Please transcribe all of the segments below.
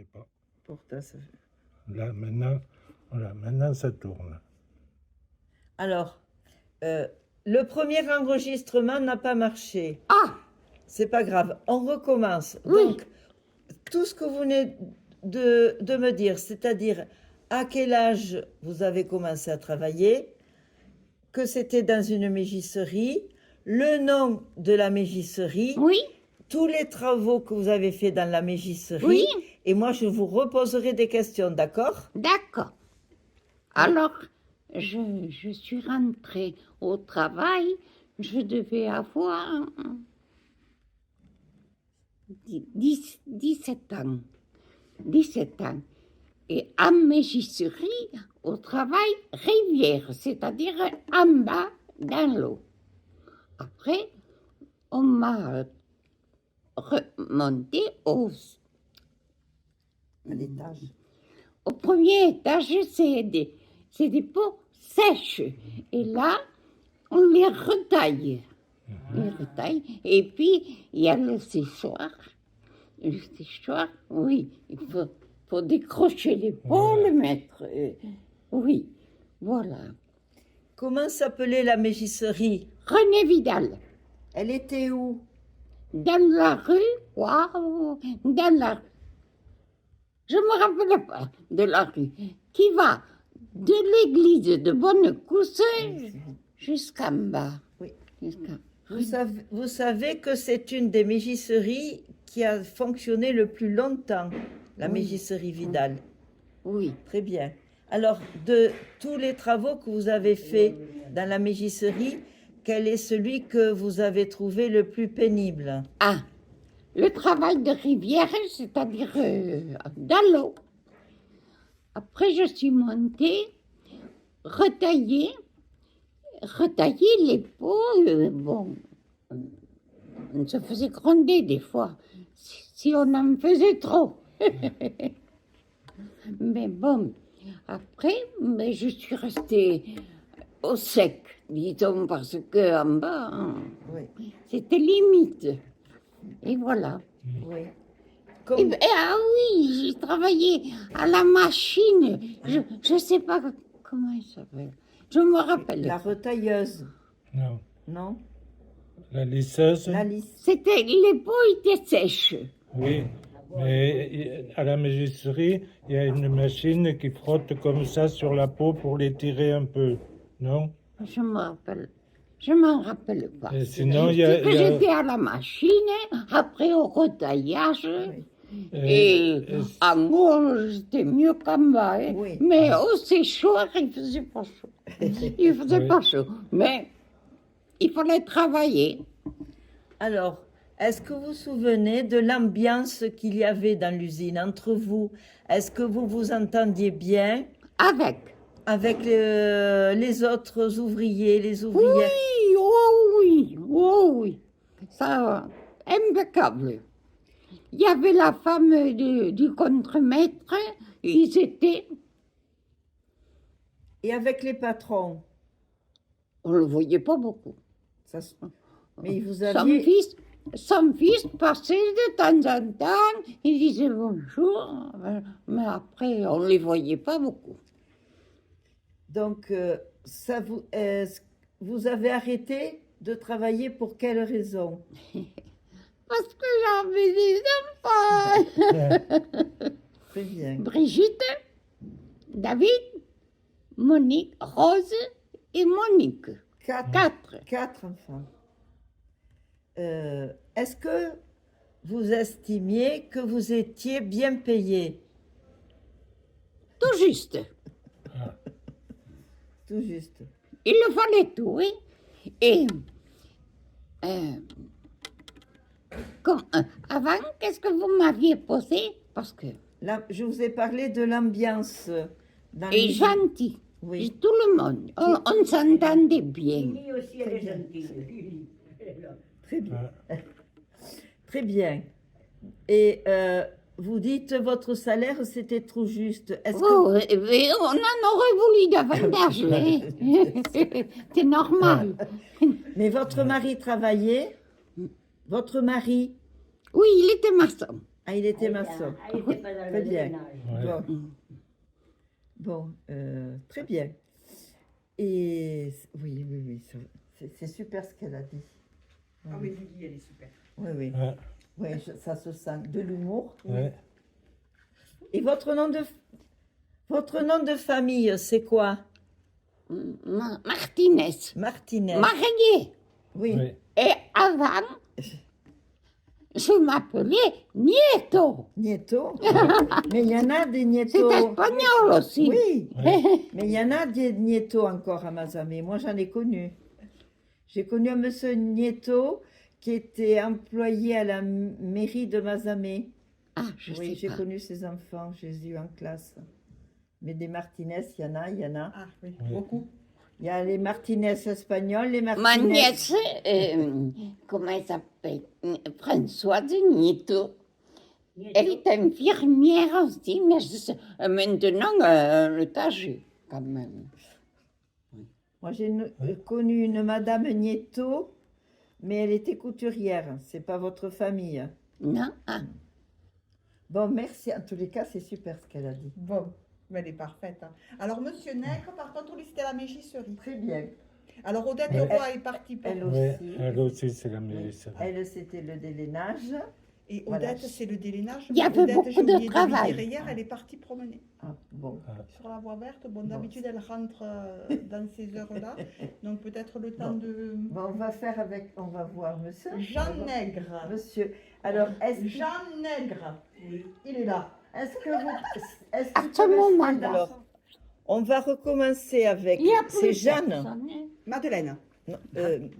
sais pas. Pour toi, ça fait... Là, maintenant, voilà, maintenant ça tourne. Alors, le premier enregistrement n'a pas marché. Ah, C'est pas grave, on recommence. Oui. Donc, tout ce que vous venez de me dire, c'est-à-dire à quel âge vous avez commencé à travailler, que c'était dans une mégisserie, le nom de la mégisserie, oui, tous les travaux que vous avez faits dans la mégisserie, Oui. et moi je vous reposerai des questions, d'accord? d'accord. Alors, je suis rentrée au travail, je devais avoir 17 ans. 17 ans. Et en mégisserie, au travail, rivière, c'est-à-dire en bas dans l'eau. Après, on m'a remonté À l'étage. au premier étage, c'est des pots sèches. Et là, on les retaille. On les retaille. Et puis, il y a le séchoir. Le séchoir, oui, il faut décrocher les pots, le mettre. Oui, voilà. Comment s'appelait la mégisserie? René Vidal, Elle était où? dans la rue, waouh, dans la... Je ne me rappelle pas de la rue, qui va de l'église de Bonnecousse jusqu'en bas. Oui. Jusqu'à... Vous savez que c'est une des mégisseries qui a fonctionné le plus longtemps, la Oui. mégisserie Vidal. Oui. Très bien. Alors, de tous les travaux que vous avez faits dans la mégisserie, quel est celui que vous avez trouvé le plus pénible? Ah, le travail de rivière, c'est-à-dire dans l'eau. Après, je suis montée, retailler les pots. Bon, on se faisait gronder des fois, si on en faisait trop. Mais bon, après, je suis restée au sec, disons, parce qu'en bas, Oui. c'était limite. Et voilà. Oui. Ah oui, j'ai travaillé à la machine. Je ne sais pas comment elle s'appelle. Je me rappelle. La retailleuse, Non. non? La lisseuse? La lisse. C'était, les peaux étaient sèches. Oui. Mais à la mégisserie, il y a une machine qui frotte comme ça sur la peau pour l'étirer un peu. Non? Je m'en rappelle pas. Et sinon, Je il y a... sais que j'étais à la machine, après au retaillage. Oui. Et en haut, j'étais mieux qu'en bas. Hein. Oui. Mais au séchoir, il faisait pas chaud. Il faisait Oui. pas chaud. Mais il fallait travailler. Alors, est-ce que vous vous souvenez de l'ambiance qu'il y avait dans l'usine entre vous? Est-ce que vous vous entendiez bien avec les autres ouvriers, les ouvrières? Oui, oh oui, oh oui. Ça, impeccable. Il y avait la femme du contremaître, ils étaient... Et avec les patrons? On ne le voyait pas beaucoup. Mais vous aviez... Son fils passait de temps en temps, il disait bonjour, mais après, on ne les voyait pas beaucoup. Donc, vous avez arrêté de travailler pour quelle raison? Parce que j'avais des enfants. Très bien. Brigitte, David, Monique, Rose et Monique. Quatre enfants. Est-ce que vous estimiez que vous étiez bien payé? Tout juste. Tout juste. Il le fallait tout, oui. Et avant, qu'est-ce que vous m'aviez posé? Parce que... Là, je vous ai parlé de l'ambiance. Et gentil. Oui. Tout le monde. On s'entendait bien. Lui aussi, elle est gentille. Très bien. Très bien. Et vous dites votre salaire, c'était trop juste. Est-ce que... Mais on en aurait voulu davantage. Hein. C'est normal. Mais votre mari travaillait? Votre mari? Oui, il était maçon. Ah, il était maçon. Elle était pas dans Très le bien. ménage. Ouais. Bon, très bien. Et oui, oui, oui, c'est super ce qu'elle a dit. Ah oui, Lily, elle est super. Oui, oui. Ouais. Ouais, ça se sent. De l'humour. Ouais. Et votre nom de famille, c'est quoi? Martinez, Martinez. mariée. Oui. Ouais. Et avant, je m'appelais Nieto. Nieto. Mais il y en a des C'est Nieto. espagnol aussi. Oui. Ouais. Mais il y en a des Nieto encore à Mazamet. Moi, j'en ai connu. J'ai connu un monsieur Nieto qui était employé à la mairie de Mazamet. Ah, je Oui, sais j'ai pas. connu ses enfants, je les ai eus en classe. Mais des Martinez, il y en a, il y en a. Ah oui, Oui. beaucoup. Il y a les Martinez espagnols, les Ma Martinez... nièce, comment elle s'appelle? Françoise Nieto. Elle est infirmière aussi, mais maintenant, elle est âgée quand même. Moi, j'ai connu une Madame Nieto, mais elle était couturière. C'est pas votre famille. Non? Ah, Bon, merci. En tous les cas, c'est super ce qu'elle a dit. Bon, mais elle est parfaite. Hein. Alors, Monsieur Nègre, par contre, lui, c'était la mégisserie. Très bien. Alors, Odette Mais Roy est partie pour... Elle Ouais, aussi. elle aussi, c'est la mégisserie. Elle, c'était le délénage. Et Voilà. Odette, c'est le délénage. Il y avait Odette, beaucoup j'ai de oublié travail. le dire hier, elle est partie promener Ah, bon. sur la voie verte. Bon, d'habitude, elle rentre dans ces heures-là. Donc, peut-être le temps de... Bon, on va faire avec... On va voir, monsieur. Jean Nègre. Monsieur. Alors, est-ce Jean Nègre. Il est là. que vous... Est-ce À que ce vous- moment-là. Alors, on va recommencer avec... il y a C'est plus Jeanne. personne, hein. Madeleine. Non,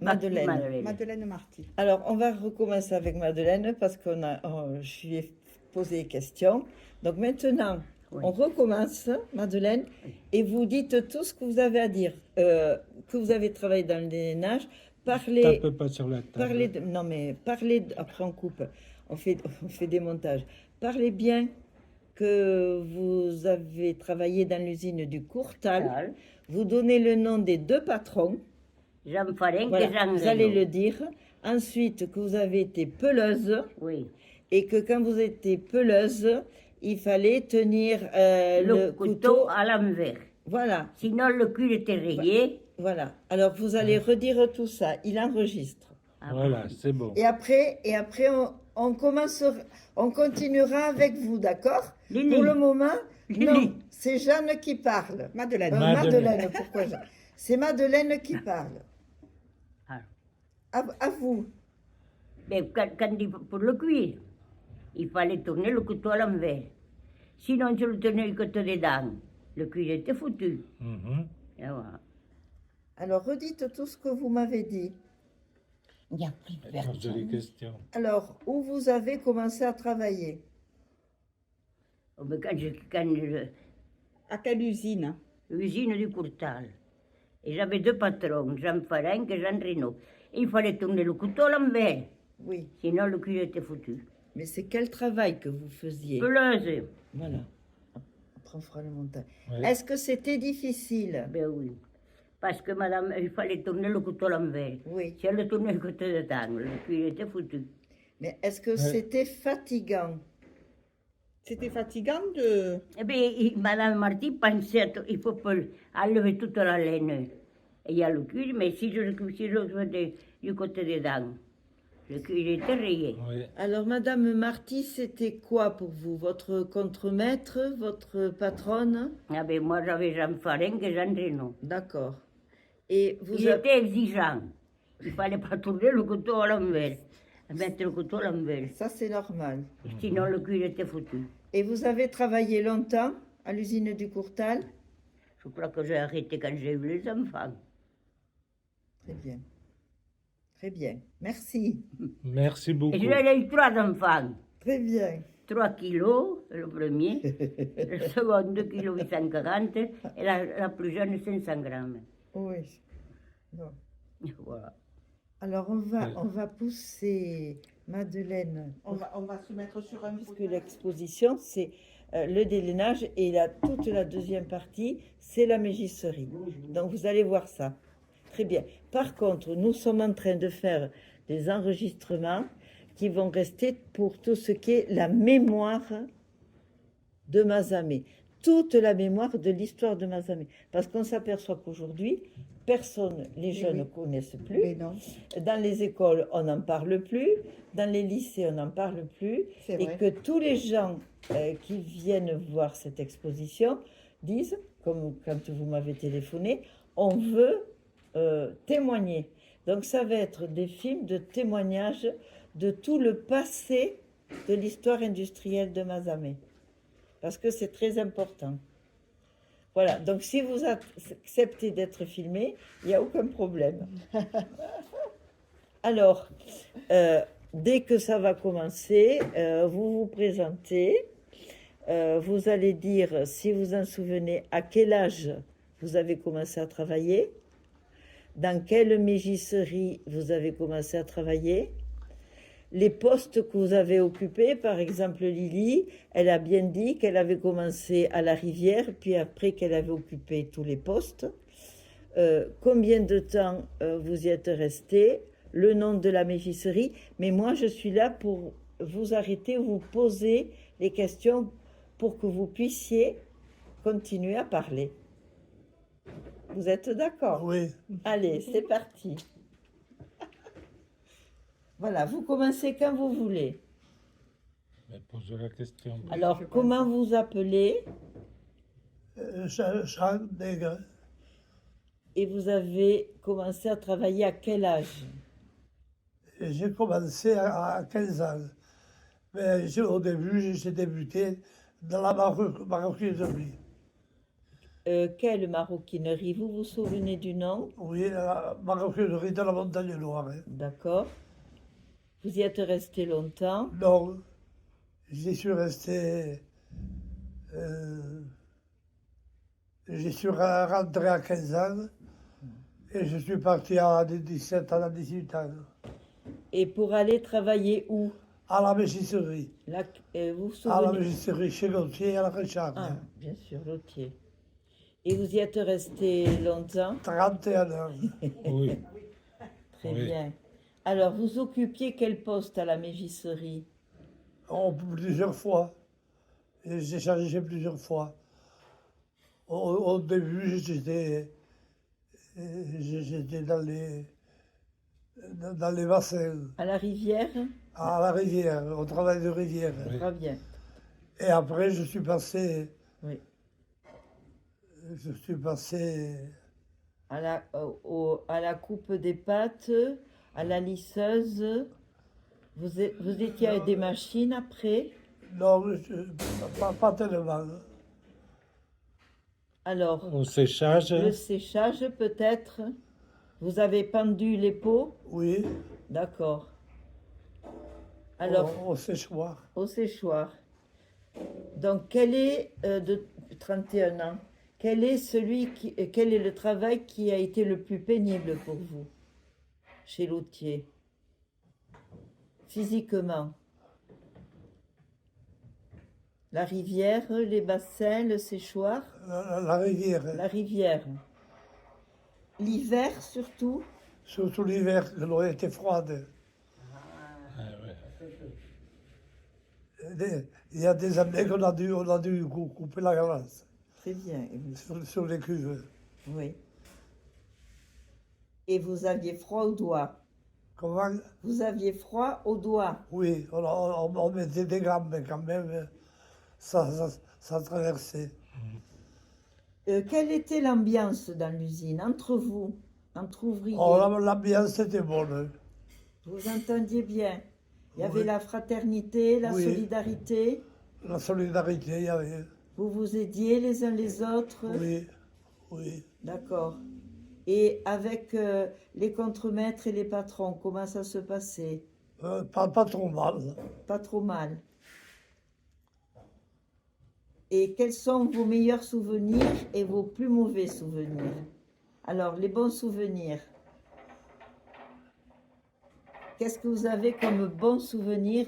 Madeleine. Madeleine Marty. Alors, on va recommencer avec Madeleine parce je lui ai posé des questions. Donc maintenant, Oui. on recommence, Madeleine, et vous dites tout ce que vous avez à dire. Que vous avez travaillé dans le ménage, parlez, Tape pas sur la table. non mais après on coupe, on fait des montages. Parlez bien que vous avez travaillé dans l'usine du Courtal. Tal. Vous donnez le nom des deux patrons. Jean Farenc Voilà, et Jean vous allez Reynaud. le dire. Ensuite, que vous avez été peleuse Oui. et que quand vous étiez peleuse, il fallait tenir Le couteau à l'envers. Voilà, Sinon, le cul était rayé. voilà. Alors, vous allez redire tout ça. Il enregistre. Voilà, c'est bon. Et après on continuera avec vous, d'accord? Lily. Pour le moment, Lily. non, c'est Jeanne qui parle. Madeleine. Madeleine, pourquoi Jeanne? C'est Madeleine qui parle. Ah. À vous. Mais pour le cuire, il fallait tourner le couteau à l'envers. Sinon, je le tenais du côté des dents. Le cuir était foutu. Mhm. Et voilà. Alors, redites tout ce que vous m'avez dit. Il n'y a plus Pose des personne. questions. Alors, où vous avez commencé à travailler? Oh, mais À quelle usine? l'usine du Courtal. Et j'avais deux patrons, Jean Farenc et Jean Reynaud. Et il fallait tourner le couteau à l'envers. Oui, Sinon, le cuir était foutu. mais c'est quel travail que vous faisiez? Peleuse. Voilà. Après, on fera le montage. Ouais. Est-ce que c'était difficile? Ben oui. Parce que madame, il fallait tourner le couteau à l'envers. Oui. Si elle le tournait du côté des dents, le cuir était foutu. Mais est-ce que c'était fatigant? C'était fatigant de... Eh bien, madame Marty pensait qu'il faut pas enlever toute la laine. Et il y a le cuir, mais si je faisais du côté des dents, le cuir était rayé. Oui. Alors, Madame Marty, c'était quoi pour vous? Votre contremaître, votre patronne? Ah ben, moi, j'avais Jean Farenc et Jean Reynaud. D'accord. Et vous Il avez... était exigeant. Il fallait pas tourner le couteau à l'envers. Mettre le couteau à l'envers. Ça, c'est normal. Sinon, le cuir était foutu. Et vous avez travaillé longtemps à l'usine du Courtal? Je crois que j'ai arrêté quand j'ai eu les enfants. Très bien. Très bien. Merci. Merci beaucoup. Et j'ai eu 3 enfants. Très bien. 3 kilos, le premier. Le second, 2 kilos 840. Et la plus jeune, 500 grammes. Oui. Bon. Voilà. Alors, on va pousser Madeleine, On va se mettre sur un puisque l'exposition, c'est le délainage et toute la deuxième partie, c'est la mégisserie. Donc, vous allez voir ça. Très bien. Par contre, nous sommes en train de faire des enregistrements qui vont rester pour tout ce qui est la mémoire de Mazamet. Toute la mémoire de l'histoire de Mazamet. Parce qu'on s'aperçoit qu'aujourd'hui, personne, les jeunes ne connaissent plus. Mais non, Dans les écoles, on n'en parle plus. Dans les lycées, on n'en parle plus. c'est Et vrai. que tous les gens qui viennent voir cette exposition disent, comme quand vous m'avez téléphoné, on veut témoigner. Donc ça va être des films de témoignage de tout le passé de l'histoire industrielle de Mazamet. Parce que c'est très important. Voilà, donc si vous acceptez d'être filmé, il n'y a aucun problème. Alors, dès que ça va commencer, vous vous présentez, vous allez dire, si vous en souvenez, à quel âge vous avez commencé à travailler, dans quelle mégisserie vous avez commencé à travailler, les postes que vous avez occupés. Par exemple, Lily, elle a bien dit qu'elle avait commencé à la Rivière, puis après qu'elle avait occupé tous les postes. Combien de temps vous y êtes resté, le nom de la mégisserie. Mais moi, je suis là pour vous arrêter, vous poser les questions pour que vous puissiez continuer à parler. Vous êtes d'accord? Oui, Allez, c'est parti. Voilà, vous commencez quand vous voulez. Mais posez la question. Alors, comment vous appelez Jean Nègre, et vous avez commencé à travailler à quel âge? j'ai commencé à 15 ans. Mais au début, j'ai débuté dans la maroquinerie. Quelle maroquinerie? Vous vous souvenez du nom? Oui, la maroquinerie de la Montagne Noire. Hein. D'accord. Vous y êtes resté longtemps? Non, j'y suis resté. J'y suis rentré à 15 ans et je suis parti à 17 ans, à 18 ans. Et pour aller travailler où? À la mégisserie. Là, vous vous À la souvenez? mégisserie chez Gauthier à la Recharde. Ah, bien sûr, Lautier. Et vous y êtes resté longtemps? 31 ans. Oui. Très Oui. bien. Alors, vous occupiez quel poste à la mégisserie? Oh, plusieurs fois. Et j'ai changé plusieurs fois. Au début, j'étais dans les bassins, À la Rivière? à la rivière, au travail de rivière. Oui. Très bien. Et après, je suis passé À la coupe des pâtes, à la lisseuse. Vous étiez avec des machines après? non, pas tellement. Alors, Au séchage, le séchage peut-être? Vous avez pendu les pots? Oui, D'accord. Alors, au séchoir. au séchoir. Donc, quel est, de 31 ans, quel est le travail qui a été le plus pénible pour vous chez Lautier? Physiquement? La rivière, les bassins, le séchoir? La rivière. La rivière. L'hiver surtout? Surtout l'hiver, que l'eau était froide. ah ouais. Il y a des années qu'on a dû couper la glace Très bien. sur les cuves. Oui. Et vous aviez froid aux doigts? Comment? Vous aviez froid aux doigts? Oui, on mettait des gants, mais quand même, ça traversait. Quelle était l'ambiance dans l'usine, entre vous, entre ouvriers? Oh, l'ambiance était bonne. Vous entendiez bien? Il y avait Oui. la fraternité, la Oui. solidarité? La solidarité, il y avait. Vous vous aidiez les uns les autres? Oui, oui. D'accord. Et avec les contremaîtres et les patrons, comment ça se passait? Pas trop mal. Pas trop mal. Et quels sont vos meilleurs souvenirs et vos plus mauvais souvenirs? Alors, les bons souvenirs. Qu'est-ce que vous avez comme bons souvenirs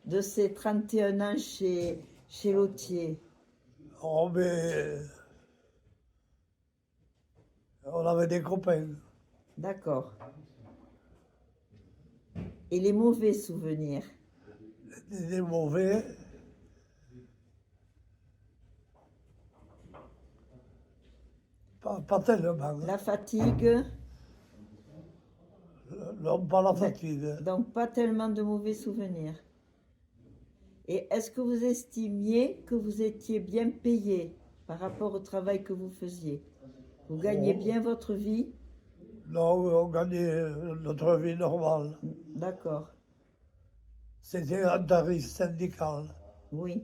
de ces 31 ans chez Lautier? Oh, mais on avait des copains. D'accord. Et les mauvais souvenirs? des mauvais. Pas tellement. La fatigue? Non, pas la fatigue. Donc pas tellement de mauvais souvenirs. Et est-ce que vous estimiez que vous étiez bien payé par rapport au travail que vous faisiez? Vous gagnez bien votre vie? Non, on gagnait notre vie normale. D'accord, C'était un tarif syndical. oui.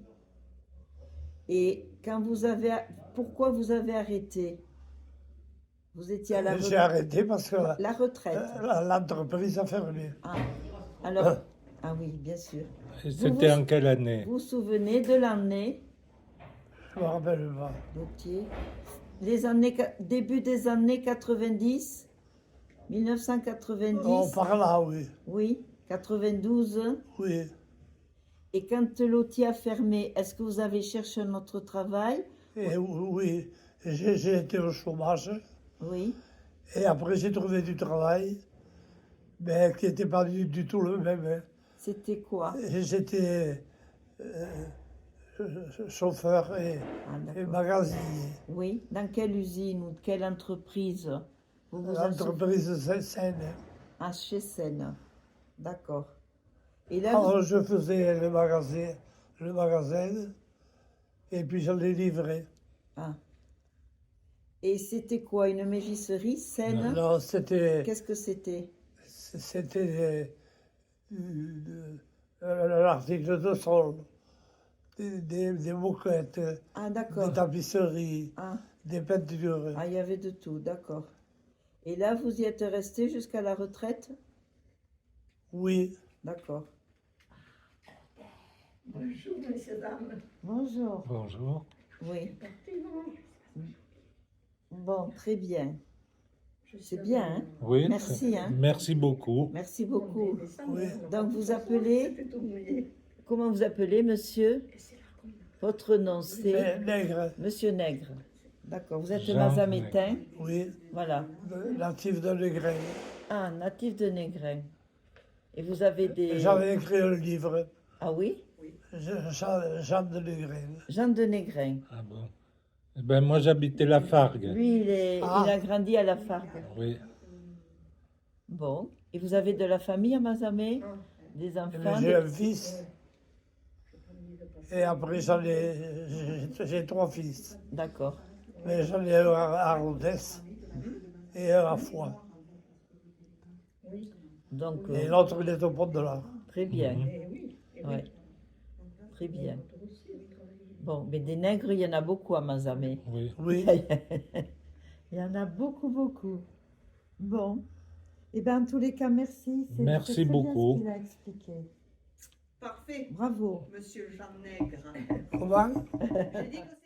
Et quand vous avez... Pourquoi vous avez arrêté? Vous étiez à la J'ai arrêté parce que La retraite. l'entreprise a fermé. Ah, alors... Ah oui, bien sûr. Et c'était en quelle année? Vous vous souvenez de l'année, Je me rappelle pas. Gauthier, début des années 90, 1990, On par là, oui. oui, 92. Oui. Et quand Lotier a fermé, est-ce que vous avez cherché un autre travail? Et oui. J'ai été au chômage. Oui, Et après, j'ai trouvé du travail, mais qui n'était pas du tout le même. c'était quoi? Et j'étais chauffeur et d'accord. magasinier. Oui, dans quelle usine ou quelle entreprise vous vous en souvenez? L'entreprise Seine. Ah, chez Seine. D'accord. Et là, Alors, je faisais le magasin, et puis je les livrais. Ah. Et c'était quoi? Une mégisserie, Seine? Non, c'était Qu'est-ce que c'était? l'article de sol, des moquettes, Ah, des d'accord. tapisseries, Ah. des peintures. Ah, il y avait de tout, d'accord. Et là, vous y êtes resté jusqu'à la retraite? Oui, D'accord. Bonjour. Bonjour. Oui. Bon, très bien. C'est bien, hein? Oui, Merci, hein. merci beaucoup. Merci beaucoup. oui. Donc, vous appelez... Comment vous appelez, monsieur? Votre nom, c'est... Nègre, Monsieur Nègre. D'accord. Vous êtes Jean mazamétain? oui, Voilà. natif de Negrin. Ah, natif de Négrin. Et vous avez des... J'avais écrit un livre, Ah oui? Jean de Negrin. Jean de Négrin. Ah bon. Eh ben, moi, j'habitais la Fargue. Lui, il a grandi à la Fargue. Oui. Bon. Et vous avez de la famille à Mazamet? Des enfants? J'ai un fils, et après j'ai 3 fils. D'accord. Mais j'en ai un à Rodez et un à Foix. Donc, Et l'autre, il est au Pont de l'Arc. très bien. Ouais. Très bien. Bon, mais des nègres, il y en a beaucoup à Mazamet. Oui. Oui. Il y en a beaucoup, beaucoup. Bon. Eh bien, en tous les cas, merci. Merci c'est très beaucoup. bien ce qu'il a expliqué. Parfait, Bravo. monsieur Jean Nègre. Comment? J'ai dit que